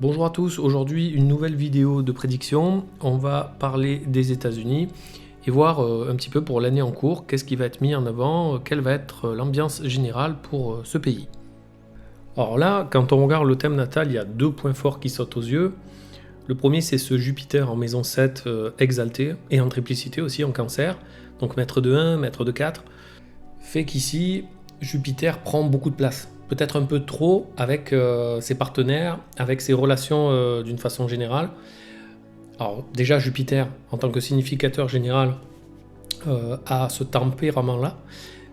Bonjour à tous, aujourd'hui une nouvelle vidéo de prédiction. On va parler des États-Unis et voir un petit peu pour l'année en cours, qu'est-ce qui va être mis en avant, quelle va être l'ambiance générale pour ce pays. Alors là, quand on regarde le thème natal, il y a deux points forts qui sautent aux yeux. Le premier, c'est ce Jupiter en maison 7 exalté et en triplicité aussi en cancer, donc maître de 1, maître de 4, fait qu'ici, Jupiter prend beaucoup de place. Peut-être un peu trop avec ses partenaires, avec ses relations d'une façon générale. Alors déjà, Jupiter, en tant que significateur général, a ce tempérament-là,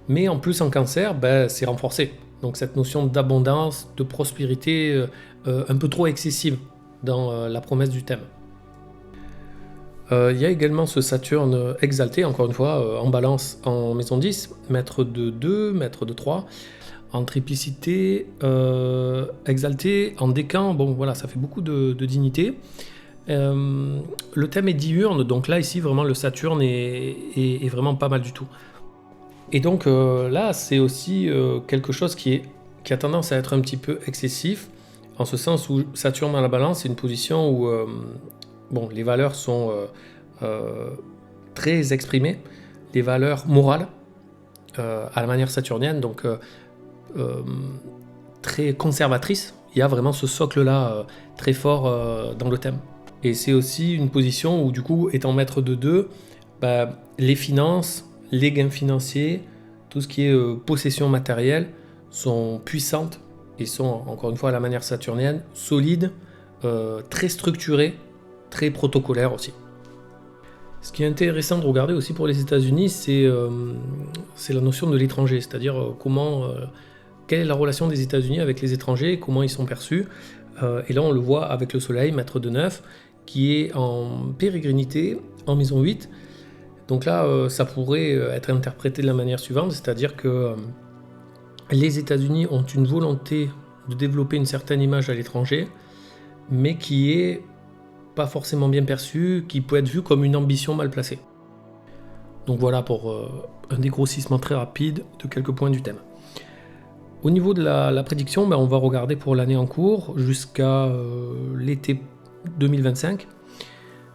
mais en plus en cancer, c'est renforcé. Donc cette notion d'abondance, de prospérité un peu trop excessive dans la promesse du thème. Il y a également ce Saturne exalté, encore une fois, en balance en maison 10, maître de 2, maître de 3, en triplicité, exalté, en décan, bon voilà, ça fait beaucoup de dignité. Le thème est diurne, donc là ici vraiment le Saturne est vraiment pas mal du tout. Et donc là c'est aussi quelque chose qui a tendance à être un petit peu excessif, en ce sens où Saturne dans la balance c'est une position où les valeurs sont très exprimées, les valeurs morales à la manière saturnienne, donc très conservatrice. Il y a vraiment ce socle-là très fort dans le thème. Et c'est aussi une position où, du coup, étant maître de 2, les finances, les gains financiers, tout ce qui est possession matérielle, sont puissantes et sont, encore une fois, à la manière saturnienne, solides, très structurées, très protocolaires aussi. Ce qui est intéressant de regarder aussi pour les États-Unis, c'est la notion de l'étranger, c'est-à-dire quelle est la relation des États-Unis avec les étrangers, comment ils sont perçus. Et là, on le voit avec le Soleil, maître de 9, qui est en pérégrinité, en maison 8. Donc là, ça pourrait être interprété de la manière suivante, c'est-à-dire que les États-Unis ont une volonté de développer une certaine image à l'étranger, mais qui est pas forcément bien perçue, qui peut être vue comme une ambition mal placée. Donc voilà pour un dégrossissement très rapide de quelques points du thème. Au niveau de la prédiction, on va regarder pour l'année en cours jusqu'à l'été 2025.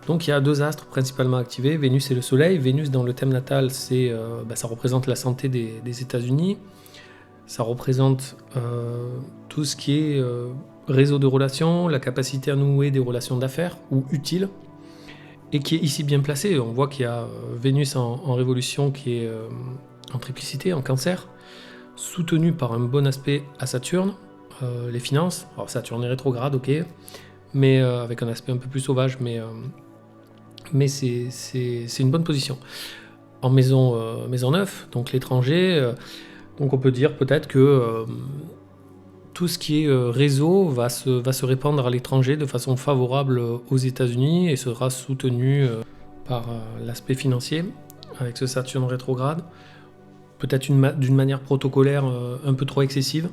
Donc il y a deux astres principalement activés, Vénus et le Soleil. Vénus dans le thème natal, ça représente la santé des États-Unis. Ça représente tout ce qui est réseau de relations, la capacité à nouer des relations d'affaires ou utiles, et qui est ici bien placé. On voit qu'il y a Vénus en révolution qui est en triplicité, en cancer, soutenu par un bon aspect à Saturne, les finances. Alors Saturne est rétrograde, ok, mais avec un aspect un peu plus sauvage, mais c'est une bonne position. En maison 9, donc l'étranger, donc on peut dire peut-être que tout ce qui est réseau va se répandre à l'étranger de façon favorable aux États-Unis et sera soutenu par l'aspect financier avec ce Saturne rétrograde. Peut-être d'une manière protocolaire un peu trop excessive,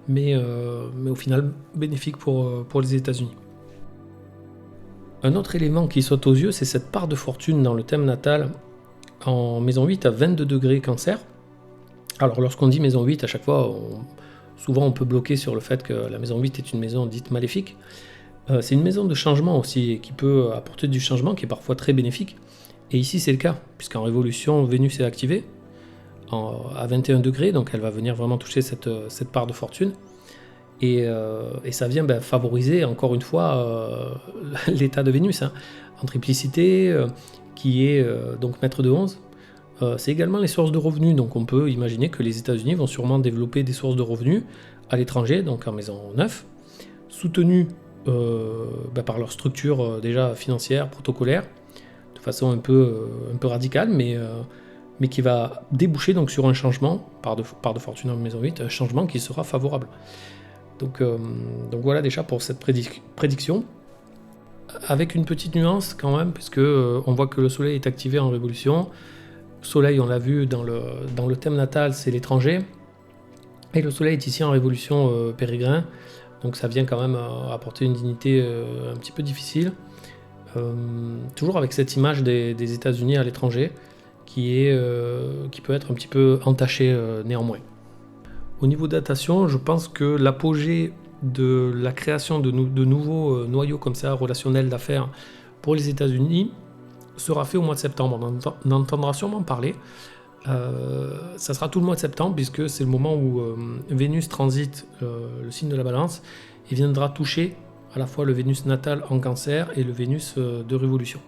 mais au final bénéfique pour les États-Unis. Un autre élément qui saute aux yeux, c'est cette part de fortune dans le thème natal en maison 8 à 22 degrés cancer. Alors lorsqu'on dit maison 8, à chaque fois, souvent on peut bloquer sur le fait que la maison 8 est une maison dite maléfique. C'est une maison de changement aussi, qui peut apporter du changement, qui est parfois très bénéfique. Et ici c'est le cas, puisqu'en révolution, Vénus est activée à 21 degrés, donc elle va venir vraiment toucher cette part de fortune. Et ça vient favoriser encore une fois l'état de Vénus, en triplicité, qui est donc maître de 11. C'est également les sources de revenus, donc on peut imaginer que les États-Unis vont sûrement développer des sources de revenus à l'étranger, donc en maison 9, soutenues par leur structure déjà financière, protocolaire, de façon un peu radicale, mais qui va déboucher donc sur un changement, part de fortune en maison 8, un changement qui sera favorable. Donc voilà déjà pour cette prédiction, avec une petite nuance quand même, puisque on voit que le Soleil est activé en révolution. Soleil, on l'a vu dans le thème natal, c'est l'étranger, et le Soleil est ici en révolution pérégrin, donc ça vient quand même apporter une dignité un petit peu difficile, toujours avec cette image des États-Unis à l'étranger, qui peut être un petit peu entachée néanmoins. Au niveau datation, je pense que l'apogée de la création de nouveaux noyaux comme ça, relationnels d'affaires pour les États-Unis, sera fait au mois de septembre. On entendra sûrement parler. Ça sera tout le mois de septembre, puisque c'est le moment où Vénus transite le signe de la Balance et viendra toucher à la fois le Vénus natal en Cancer et le Vénus de Révolution.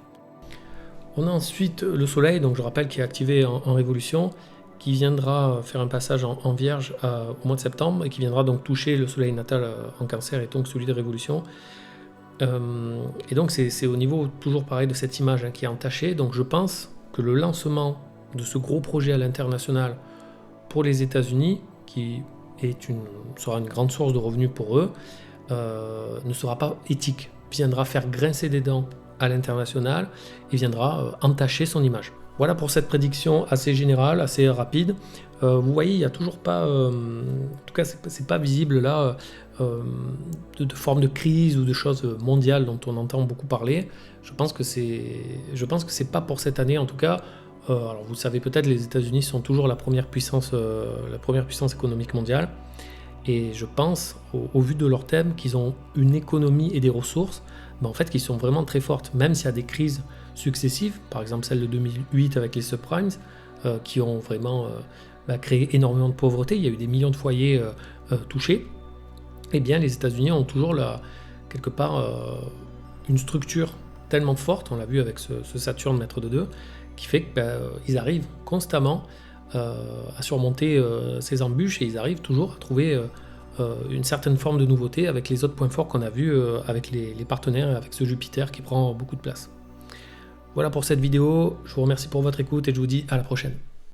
On a ensuite le Soleil, donc je rappelle, qui est activé en Révolution, qui viendra faire un passage en Vierge au mois de septembre et qui viendra donc toucher le Soleil natal en Cancer et donc celui de Révolution. Et donc c'est au niveau toujours pareil de cette image qui est entachée. Donc je pense que le lancement de ce gros projet à l'international pour les États-Unis, qui sera une grande source de revenus pour eux, ne sera pas éthique, viendra faire grincer des dents à l'international et viendra entacher son image. Voilà pour cette prédiction assez générale, assez rapide. Vous voyez, il n'y a toujours pas, en tout cas c'est pas visible là, de forme de crise ou de choses mondiales dont on entend beaucoup parler. Je pense que c'est pas pour cette année en tout cas. Alors vous savez peut-être, les États-Unis sont toujours la première puissance économique mondiale. Et je pense, au vu de leur thème, qu'ils ont une économie et des ressources, en fait, qui sont vraiment très fortes. Même s'il y a des crises successives, par exemple celle de 2008 avec les subprimes, qui ont vraiment créé énormément de pauvreté, il y a eu des millions de foyers touchés, eh bien les États-Unis ont toujours quelque part une structure tellement forte, on l'a vu avec ce Saturne maître de 2, qui fait qu'ils arrivent constamment à surmonter ces embûches, et ils arrivent toujours à trouver une certaine forme de nouveauté avec les autres points forts qu'on a vus avec les partenaires et avec ce Jupiter qui prend beaucoup de place. Voilà pour cette vidéo, je vous remercie pour votre écoute et je vous dis à la prochaine.